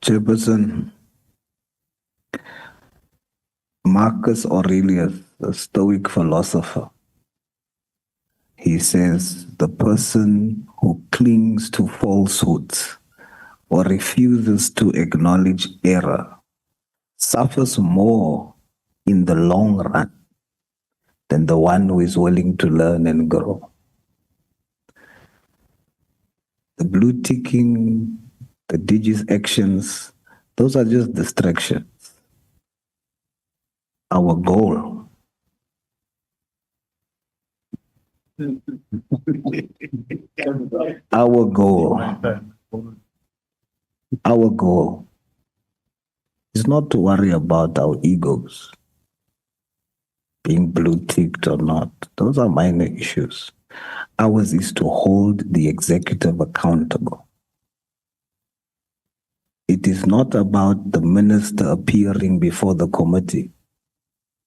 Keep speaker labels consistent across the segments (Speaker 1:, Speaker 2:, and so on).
Speaker 1: Chairperson, Marcus Aurelius, the Stoic philosopher, he says, the person who clings to falsehoods or refuses to acknowledge error suffers more in the long run than the one who is willing to learn and grow. The blue ticking, the digis actions, those are just distractions. Our goal our goal is not to worry about our egos being blue ticked or not. Those are minor issues. Ours is to hold the executive accountable. It is not about the minister appearing before the committee.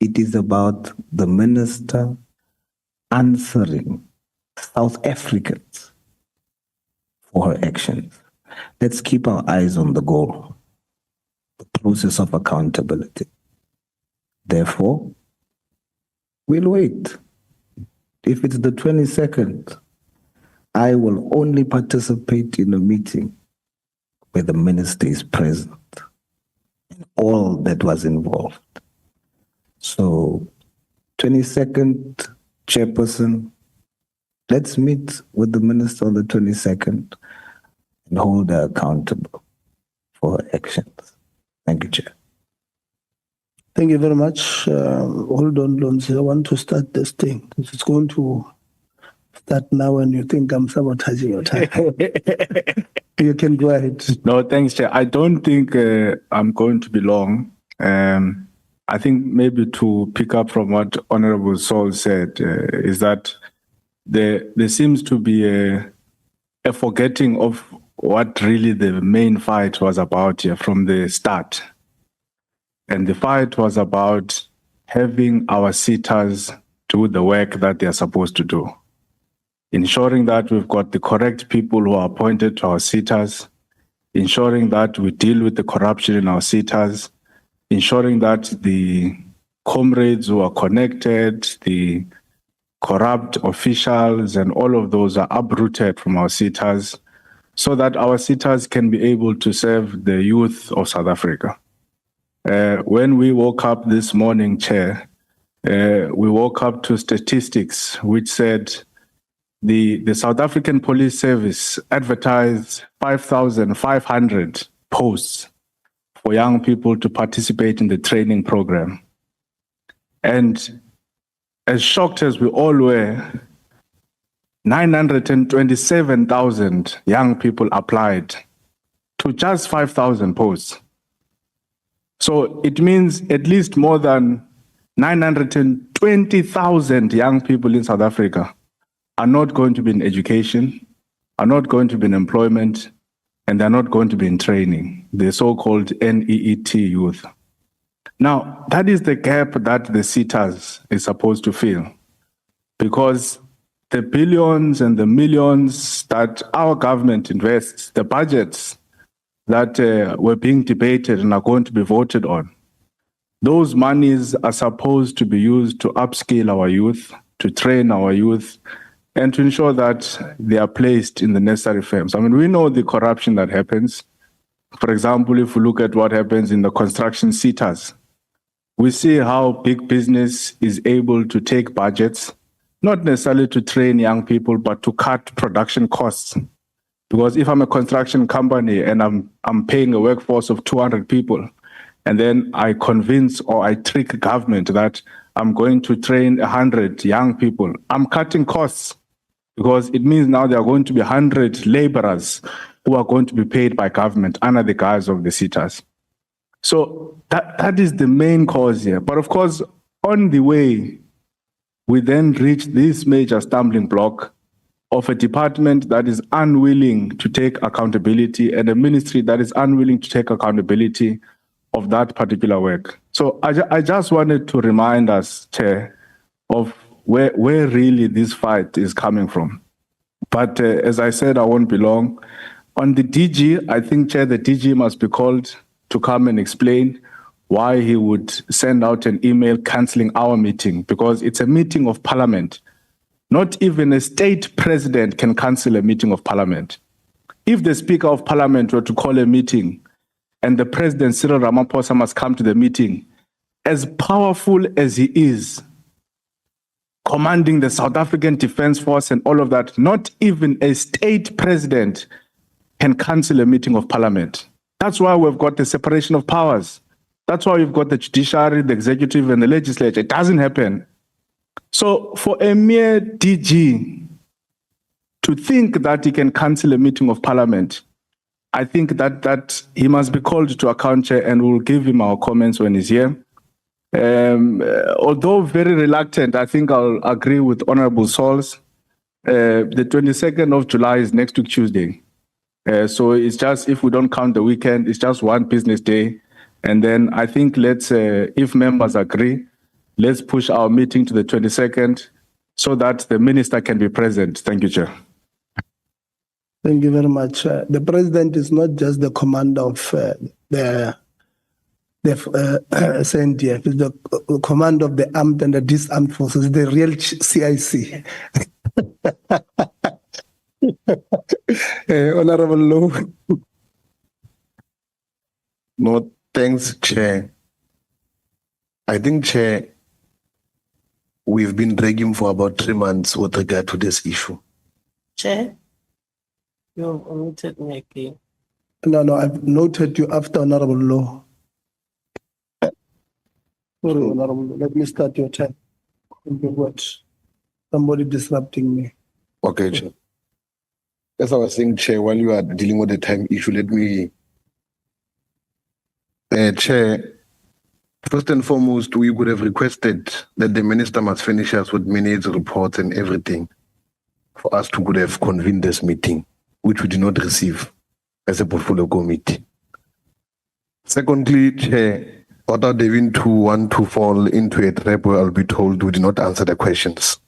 Speaker 1: It is about the minister answering South Africans for her actions. Let's keep our eyes on the goal, the process of accountability. Therefore, we'll wait. If it's the 22nd, I will only participate in a meeting where the minister is present and all that was involved. So, 22nd, Chairperson, let's meet with the minister on the 22nd and hold her accountable for her actions. Thank you, Chair.
Speaker 2: Thank you very much. Hold on, Lonzi. I want to start this thing. It's going to start now when you think I'm sabotaging your time. You can go ahead.
Speaker 3: No, thanks, Chair. I don't think I'm going to be long. I think maybe to pick up from what Honorable Sauls said is that there seems to be a forgetting of what really the main fight was about here from the start. And the fight was about having our sitters do the work that they're supposed to do. Ensuring that we've got the correct people who are appointed to our sitters, ensuring that we deal with the corruption in our sitters, ensuring that the comrades who are connected, the corrupt officials and all of those are uprooted from our sitters so that our sitters can be able to serve the youth of South Africa. When we woke up this morning, Chair, we woke up to statistics which said the South African Police Service advertised 5,500 posts for young people to participate in the training program. And as shocked as we all were, 927,000 young people applied to just 5,000 posts. So it means at least more than 920,000 young people in South Africa are not going to be in education, are not going to be in employment, and they're not going to be in training, the so-called NEET youth. Now, that is the gap that the sitters is supposed to fill, because the billions and the millions that our government invests, the budgets that were being debated and are going to be voted on, those monies are supposed to be used to upskill our youth, to train our youth, and to ensure that they are placed in the necessary firms. I mean, we know the corruption that happens. For example, if we look at what happens in the construction sitters, we see how big business is able to take budgets, not necessarily to train young people, but to cut production costs. Because if I'm a construction company and I'm paying a workforce of 200 people, and then I convince or I trick government that I'm going to train 100 young people, I'm cutting costs, because it means now there are going to be 100 laborers who are going to be paid by government under the guise of the sitters. So that is the main cause here. But of course, on the way, we then reach this major stumbling block of a department that is unwilling to take accountability and a ministry that is unwilling to take accountability of that particular work. So I just wanted to remind us, Chair, of where really this fight is coming from. But as I said, I won't be long. On the DG, I think, Chair, the DG must be called to come and explain why he would send out an email cancelling our meeting, because it's a meeting of Parliament. Not even a state president can cancel a meeting of Parliament. If the Speaker of Parliament were to call a meeting and the President, Cyril Ramaphosa, must come to the meeting, as powerful as he is, commanding the South African Defence Force and all of that, not even a state president can cancel a meeting of Parliament. That's why we've got the separation of powers. That's why we've got the judiciary, the executive, and the legislature. It doesn't happen. So for a mere DG to think that he can cancel a meeting of Parliament, I think that he must be called to account, Chair, and we'll give him our comments when he's here. Although very reluctant, I think I'll agree with Honorable Sauls. The 22nd of July is next week, Tuesday. So it's just, if we don't count the weekend, it's just one business day. And then I think if members agree, let's push our meeting to the 22nd so that the minister can be present. Thank you, Chair.
Speaker 2: Thank you very much. The president is not just the commander of the SNDF, is the commander of the armed and the disarmed forces, the real CIC. Honorable Low.
Speaker 4: No, thanks, Chair. I think, Chair, we've been dragging for about 3 months with regard to this issue.
Speaker 5: Chair, you've omitted me again.
Speaker 2: No, I've noted you after Honorable Law. Sorry, Honorable Law. Let me start your time. What? Somebody disrupting me.
Speaker 4: Okay, Chair. As I was saying, Chair, while you are dealing with the time issue, let me... Chair, first and foremost, we would have requested that the minister must finish us with minutes, reports, and everything for us to could have convened this meeting, which we did not receive as a portfolio committee. Secondly, Chair, without having to want to fall into a trap where I'll be told we did not answer the questions.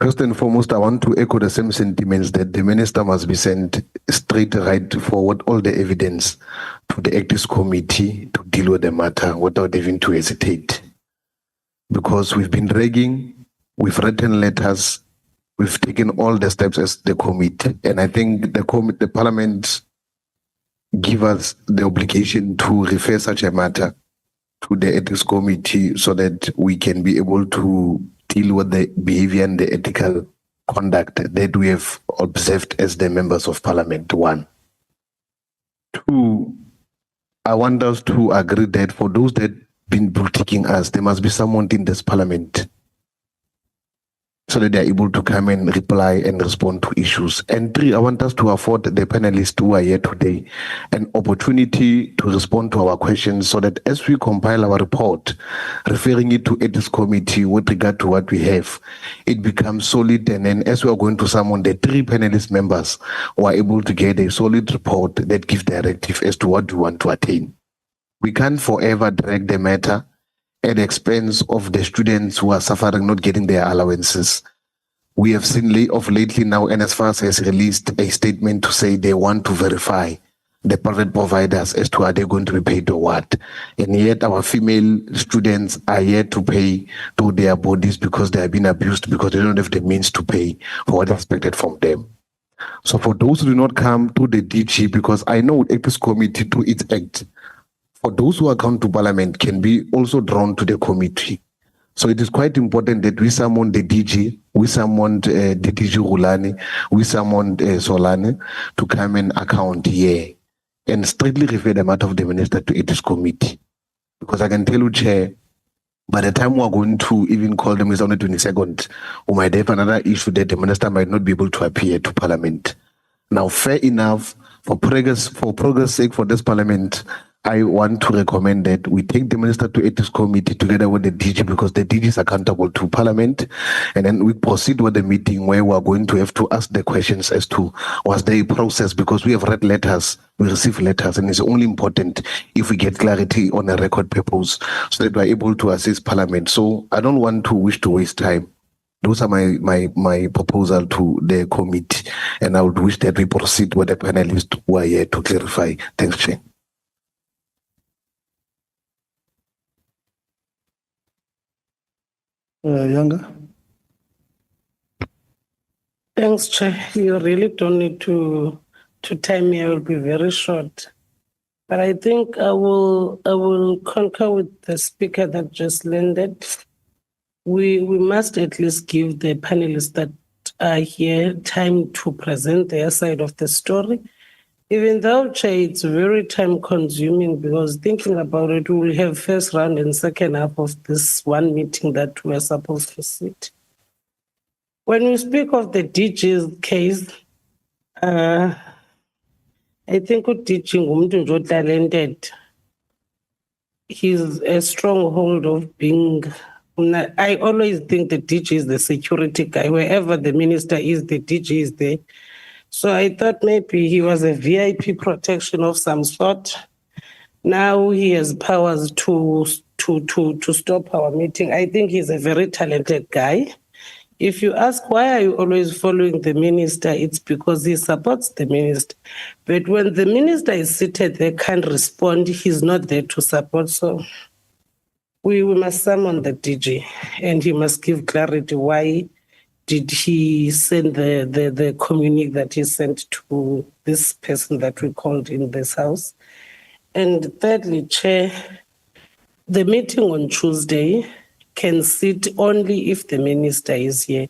Speaker 4: First and foremost, I want to echo the same sentiments that the minister must be sent straight right forward all the evidence to the Ethics Committee to deal with the matter without having to hesitate. Because we've been dragging, we've written letters, we've taken all the steps as the committee, and I think the Parliament give us the obligation to refer such a matter to the Ethics Committee so that we can be able to deal with the behavior and the ethical conduct that we have observed as the members of Parliament. 1. 2, I want us to agree that for those that been critiquing us, there must be someone in this Parliament so that they are able to come and reply and respond to issues. And 3, I want us to afford the panelists who are here today an opportunity to respond to our questions so that as we compile our report, referring it to Ethics Committee with regard to what we have, it becomes solid. And then as we are going to summon the 3 panelist members who are able to get a solid report that gives directive as to what we want to attain. We can't forever drag the matter at the expense of the students who are suffering, not getting their allowances. We have seen lately now, NSFAS has released a statement to say they want to verify the private providers as to are they going to be paid or what. And yet our female students are yet to pay to their bodies because they have been abused, because they don't have the means to pay for what is expected from them. So for those who do not come to the DG, because I know Ethics Committee to its act, for those who are come to Parliament can be also drawn to the committee. So it is quite important that we summon the DG, we summoned the DG Rulani, we summoned Solane to come and account here and strictly refer the matter of the minister to Ethics Committee. Because I can tell you, Chair, by the time we are going to even call the minister on the 22nd, we might have another issue that the minister might not be able to appear to Parliament. Now, fair enough, for progress sake for this Parliament, I want to recommend that we take the minister to Ethics Committee together with the DG, because the DG is accountable to Parliament, and then we proceed with the meeting where we are going to have to ask the questions as to was there a process, because we have read letters, we receive letters, and it's only important if we get clarity on a record purpose so that we are able to assist Parliament. So I don't want to wish to waste time. Those are my proposal to the committee, and I would wish that we proceed with the panelists who are here to clarify. Thanks, Chair.
Speaker 2: Younger.
Speaker 5: Thanks, Chair. You really don't need to time me. I will be very short. But I think I will concur with the speaker that just landed. We must at least give the panelists that are here time to present their side of the story. Even though, Chair, it's very time consuming, because thinking about it, we will have first round and second half of this one meeting that we're supposed to sit. When we speak of the DG's case, I think DG ngumuntu nje talented. He's a stronghold of being. I always think the DG is the security guy. Wherever the minister is, the DG is there. So I thought maybe he was a VIP protection of some sort. Now he has powers to stop our meeting. I think he's a very talented guy. If you ask why are you always following the minister, it's because he supports the minister. But when the minister is seated there, can't respond, he's not there to support. So we must summon the DG, and he must give clarity why did he send the communique that he sent to this person that we called in this house. And thirdly, Chair, the meeting on Tuesday can sit only if the minister is here.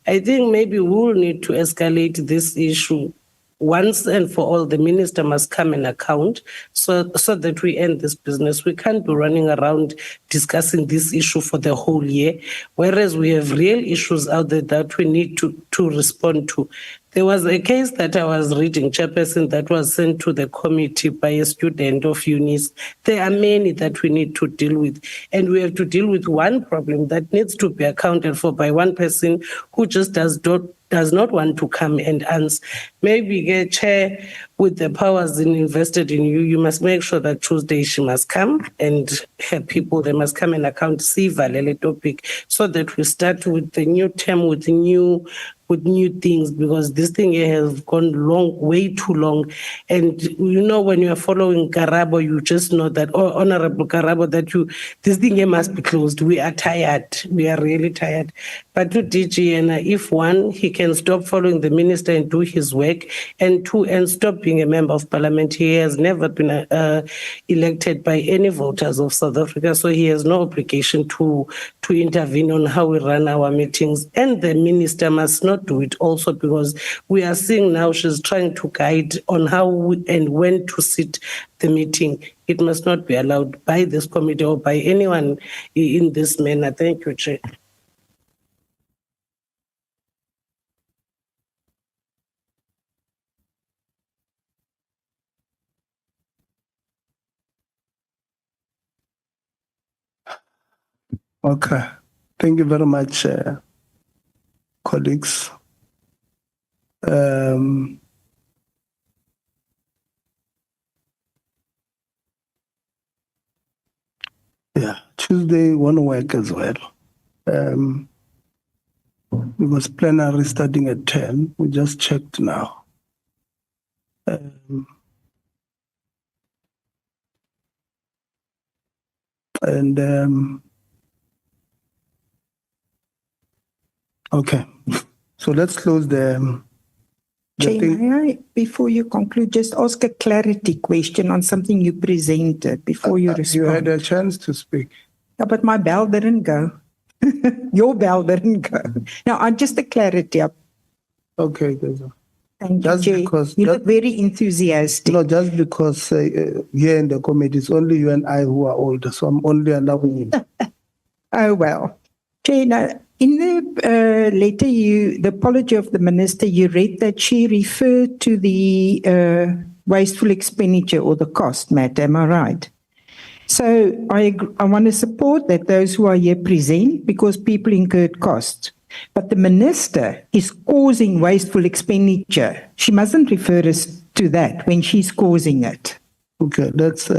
Speaker 5: I think maybe we'll need to escalate this issue once and for all. The minister must come and account so that we end this business. We can't be running around discussing this issue for the whole year, whereas we have real issues out there that we need to respond to. There was a case that I was reading, Chairperson, that was sent to the committee by a student of UNIS. There are many that we need to deal with, and we have to deal with one problem that needs to be accounted for by one person who just does not want to come and answer. Maybe, Chair, with the powers invested in you, you must make sure that Tuesday she must come, and her people, they must come and account, see Valele topic, so that we start with the new term, with new things, because this thing here has gone way too long. And you know, when you are following Karabo, you just know that, Honorable Karabo, that this thing here must be closed. We are tired. We are really tired. But to DG, and if one, he can stop following the minister and do his work, and two, and stop being a member of parliament. He has never been elected by any voters of South Africa, so he has no obligation to intervene on how we run our meetings. And the minister must not do it also, because we are seeing now she's trying to guide on how and when to sit the meeting. It must not be allowed by this committee or by anyone in this manner. Thank you, Chair.
Speaker 2: Okay. Thank you very much, colleagues. Yeah, Tuesday won't work as well. Because plenary starting at 10. We just checked now. Okay, so let's close the
Speaker 6: Chair,
Speaker 2: thing.
Speaker 6: may I, before you conclude, just ask a clarity question on something you presented before you respond?
Speaker 2: You had a chance to speak.
Speaker 6: Yeah, but my bell didn't go. Your bell didn't go. Now, just a clarity.
Speaker 2: Okay, Gaza.
Speaker 6: Thank
Speaker 2: Just
Speaker 6: you, Chair.
Speaker 2: because-
Speaker 6: You look very enthusiastic.
Speaker 2: No, just because here in the committee, it's only you and I who are older, so I'm only allowing you.
Speaker 6: Oh, well. Chair, now, in the letter, the apology of the minister, you read that she referred to the wasteful expenditure or the cost matter. Am I right? So I want to support that those who are here present, because people incurred costs. But the minister is causing wasteful expenditure. She mustn't refer us to that when she's causing it.
Speaker 2: Okay, that's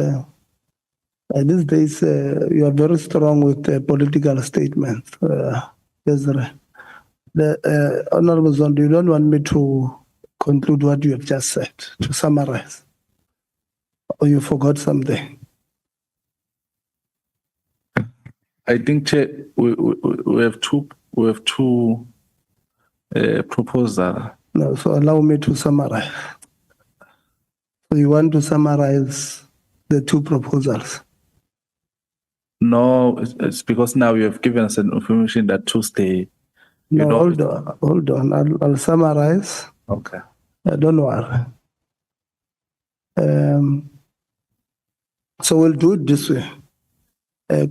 Speaker 2: these days you are very strong with political statements, Desiree. Honorable Zondo, you don't want me to conclude what you have just said, to summarize, or you forgot something?
Speaker 3: I think, Chair, we have two proposals.
Speaker 2: No, so allow me to summarize. So you want to summarize the two proposals?
Speaker 3: No, it's because now you have given us an information that Tuesday.
Speaker 2: No,
Speaker 3: know-
Speaker 2: hold on. I'll summarize.
Speaker 3: Okay.
Speaker 2: Don't worry. So we'll do it this way,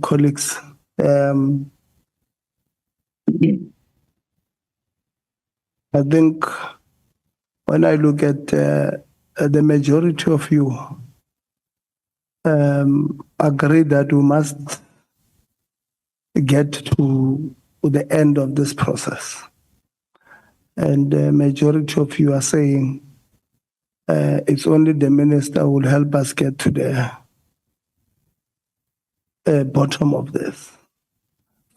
Speaker 2: colleagues. I think when I look at the majority of you agree that we must get to the end of this process. And the majority of you are saying it's only the minister who will help us get to the bottom of this.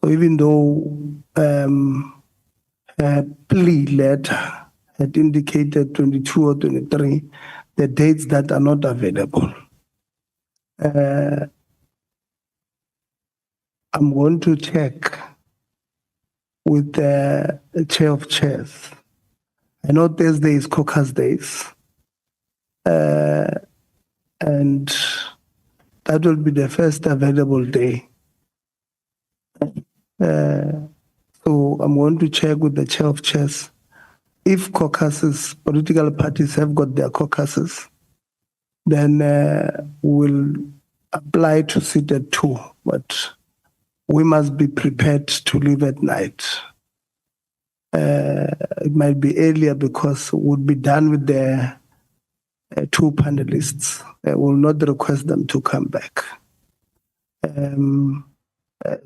Speaker 2: So even though a plea letter had indicated 22 or 23, the dates that are not available, I'm going to check with the chair of chairs. I know Thursday is caucus days, and that will be the first available day. So I'm going to check with the chair of chairs. If caucuses, political parties have got their caucuses, then we'll apply to sit at 2, but we must be prepared to leave at night. It might be earlier because we'll be done with the 2 panelists. We'll not request them to come back.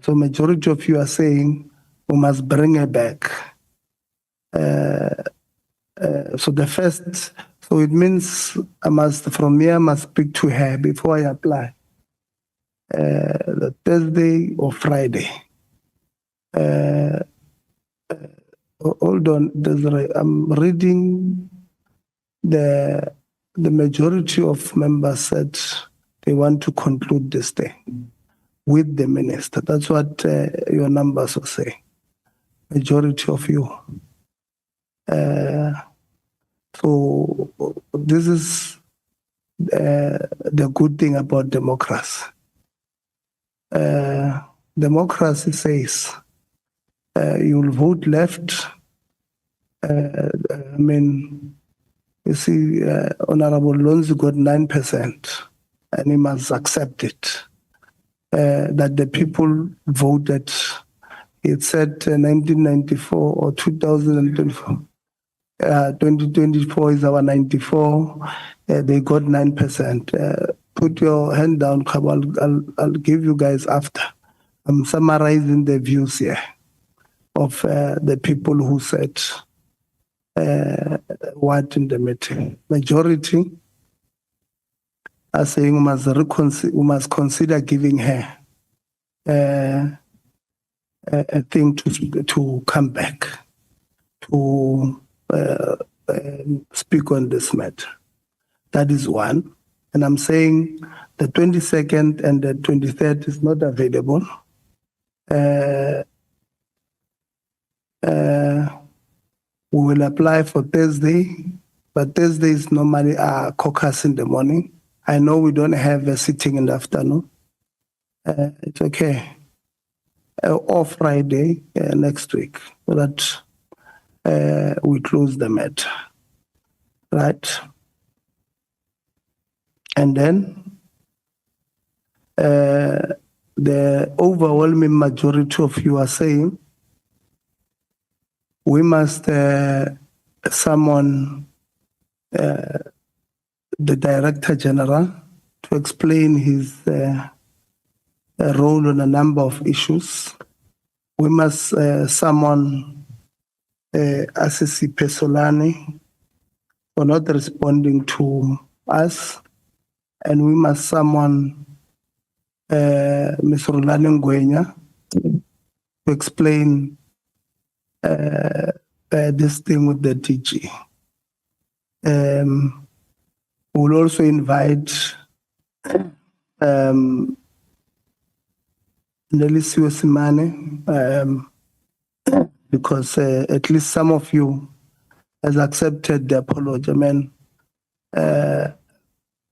Speaker 2: So majority of you are saying we must bring her back. So the first, so it means I must speak to her before I apply. The Thursday or Friday. Hold on, Desiree. I'm reading the majority of members said they want to conclude this thing with the minister. That's what your numbers are saying. Majority of you. So this is the good thing about democracy. Democracy says you'll vote left. You see, Honorable Lonzi got 9%, and he must accept it. That the people voted, it said 1994 or 2024. 2024 is our 94. They got 9%. Put your hand down, I'll give you guys after. I'm summarizing the views here of the people who said what in the meeting. Majority are saying we must consider giving her a thing to come back to speak on this matter. That is one. And I'm saying the 22nd and the 23rd is not available. We will apply for Thursday, but Thursday is normally a caucus in the morning. I know we don't have a sitting in the afternoon. It's okay. Or Friday next week, so that we close the matter. Right? And then the overwhelming majority of you are saying we must summon the Director General to explain his role on a number of issues. We must summon Assisi Pesolani for not responding to us, and we must summon Ms. Rolani Ngwenya to explain this thing with the DG. We'll also invite Nelisiwe Simane, because at least some of you has accepted the apology. I mean,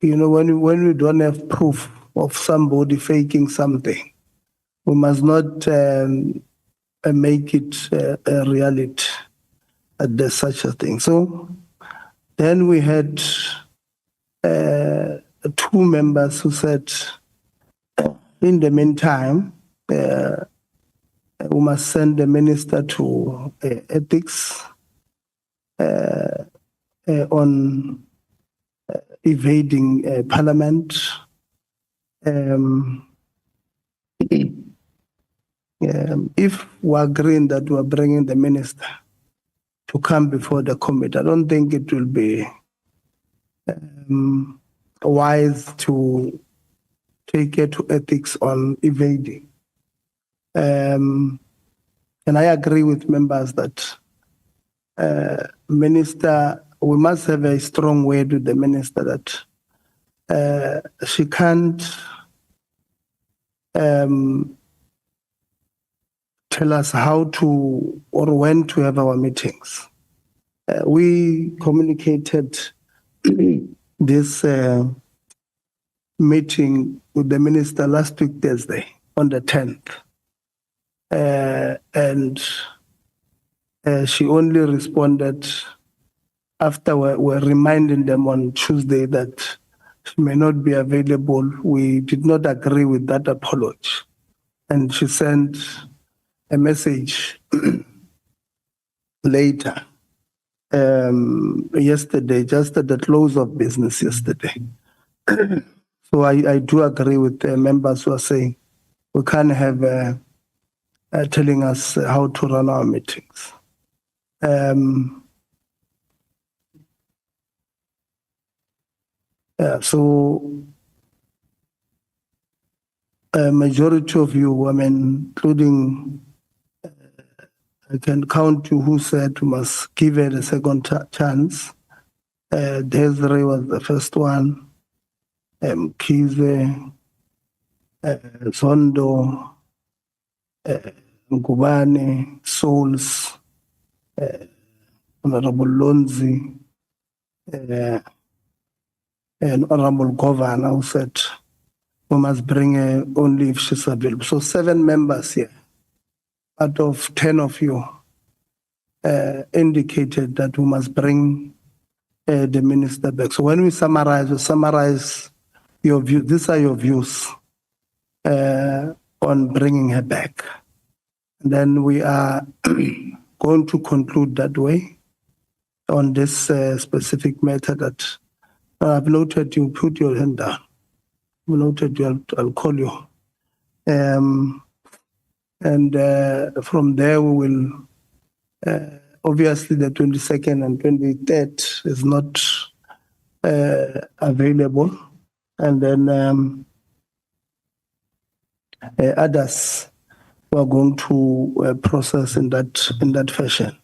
Speaker 2: when we don't have proof of somebody faking something, we must not make it a reality that there's such a thing. So then we had 2 members who said, in the meantime, we must send the minister to ethics on evading parliament. If we're agreeing that we're bringing the minister to come before the committee, I don't think it will be wise to take it to ethics on evading. And I agree with members that minister, we must have a strong word with the minister that she can't tell us how to or when to have our meetings. We communicated this meeting with the minister last week, Thursday, on the 10th. And she only responded after we're reminding them on Tuesday that she may not be available. We did not agree with that apology. And she sent a message later, yesterday, just at the close of business yesterday. So I do agree with the members who are saying we can't have telling us how to run our meetings. So a majority of you, I mean, including, I can count you who said we must give it a second chance. Desiree was the first one. Kize, Zondo, Ngubane, Sauls, Honorable Lonzi, and Honorable Governor who said we must bring her only if she's available. So 7 members here out of 10 of you indicated that we must bring the minister back. So when we summarize your view. These are your views on bringing her back. And then we are going to conclude that way on this specific matter that I've noted you put your hand down. I've noted you, I'll call you. And from there we will, obviously the 22nd and 23rd is not available. And then others we are going to process in that fashion.